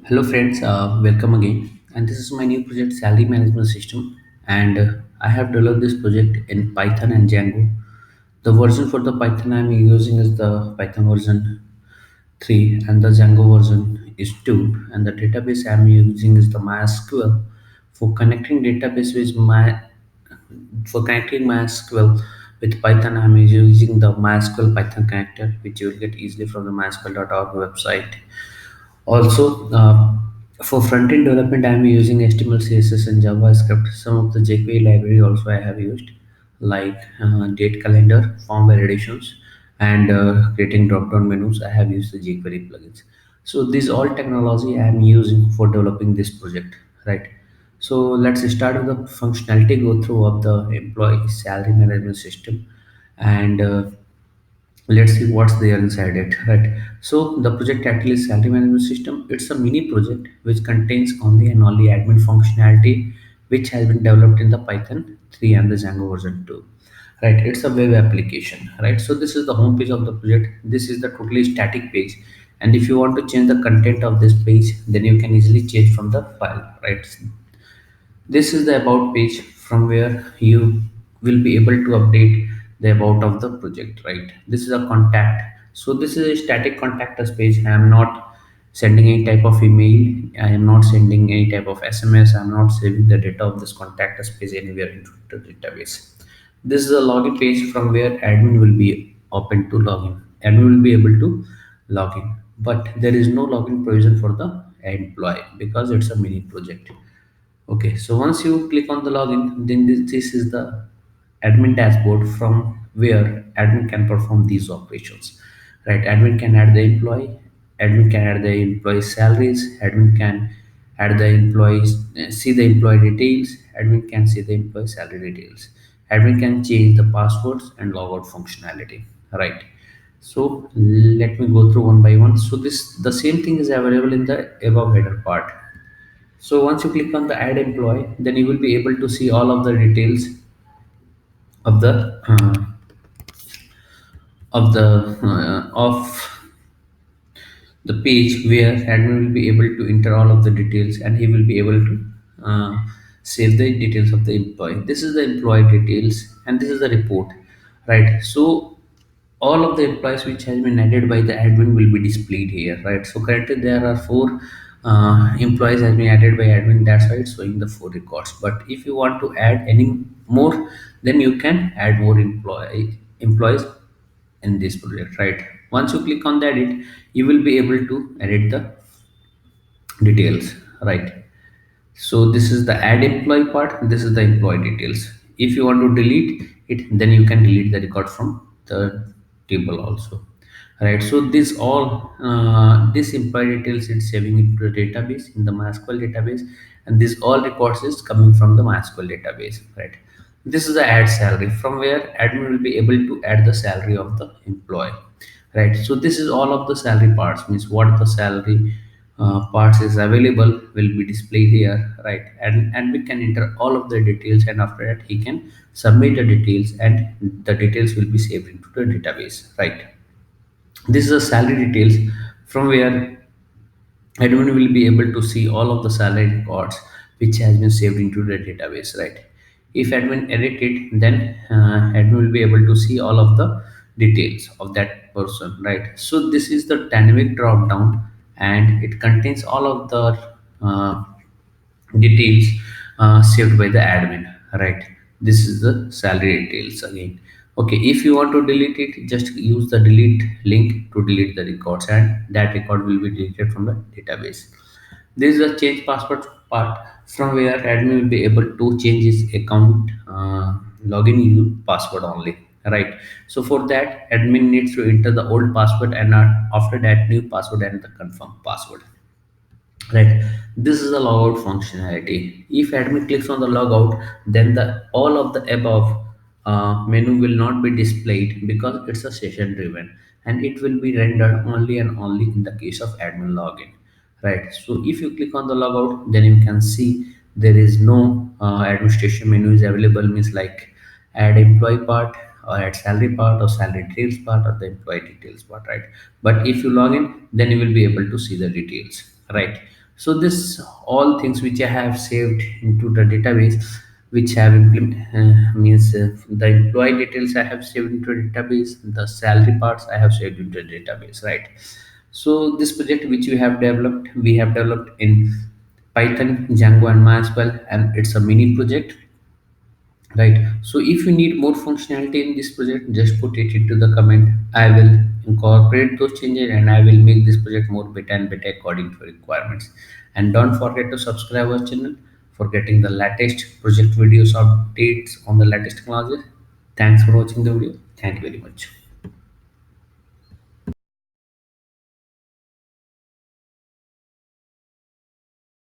Hello friends, welcome again. And this is my new project, Salary Management System. And I have developed this project in Python and Django. The version for the Python I'm using is the Python version 3, and the Django version is 2. And the database I'm using is the MySQL. For connecting database with MySQL with Python, I'm using the MySQL Python connector, which you will get easily from the mysql.org website. Also, for front-end development, I'm using HTML, CSS, and JavaScript. Some of the jQuery library also I have used, like date calendar, form validations, and creating drop-down menus. I have used the jQuery plugins. So these all technology I am using for developing this project, right? So let's start with the functionality go through of the employee salary management system, and let's see what's there inside it, right? So the project title is salary management system. It's a mini project which contains only and only admin functionality, which has been developed in the Python 3 and the Django version 2, right? It's a web application, right? So this is the home page of the project. This is the totally static page, and if you want to change the content of this page, then you can easily change from the file, right? This is the about page from where you will be able to update the about of the project, right? This is a contact. So this is a static contact us page. I am not sending any type of email. I am not sending any type of SMS. I am not saving the data of this contact us page anywhere into the database. This is a login page from where admin will be open to login. Admin will be able to log in, but there is no login provision for the employee because it's a mini project. Okay, so once you click on the login, then this is the admin dashboard from where admin can perform these operations. Right, admin can add the employee, admin can add the employee salaries, admin can add the employees, see the employee details, admin can see the employee salary details, admin can change the passwords and logout functionality. Right. So let me go through one by one. So this the same thing is available in the above header part. So once you click on the add employee, then you will be able to see all of the details of the page where admin will be able to enter all of the details, and he will be able to save the details of the employee. This is the employee details, and this is the report, right? So all of the employees which has been added by the admin will be displayed here, right? So currently there are four employees has been added by admin. That's why it's showing the four records. But if you want to add any more, then you can add more employees in this project, right? Once you click on the edit, you will be able to edit the details, right? So this is the add employee part, this is the employee details. If you want to delete it, then you can delete the record from the table also, right? So this employee details is saving it to the database, in the MySQL database, and this all records is coming from the MySQL database, right? This is the add salary from where admin will be able to add the salary of the employee, right? So this is all of the salary parts, means what the salary parts is available will be displayed here, right? And we can enter all of the details, and after that he can submit the details, and the details will be saved into the database, right? This is a salary details from where admin will be able to see all of the salary records which has been saved into the database, right? If admin edit it, then admin will be able to see all of the details of that person, right? So this is the dynamic drop down, and it contains all of the uh, details saved by the admin, right? This is the salary details again. Okay, if you want to delete it, just use the delete link to delete the records, and that record will be deleted from the database. This is the change password part from where admin will be able to change his account login password only, right? So for that, admin needs to enter the old password, and after that new password and the confirm password, right? This is the logout functionality. If admin clicks on the logout, then the all of the above menu will not be displayed because it's a session driven, and it will be rendered only and only in the case of admin login, right? So if you click on the logout, then you can see there is no administration menu is available, means like add employee part, or add salary part, or salary details part, or the employee details part, right? But if you log in, then you will be able to see the details, right? So this all things which I have saved into the database, which have means the employee details I have saved into a database, the salary parts I have saved into a database, right? So this project which we have developed in Python, Django and MySQL, and it's a mini project, right? So if you need more functionality in this project, just put it into the comment. I will incorporate those changes and I will make this project more better and better according to requirements. And don't forget to subscribe our channel for getting the latest project videos updates on the latest technologies. Thanks for watching the video. Thank you very much.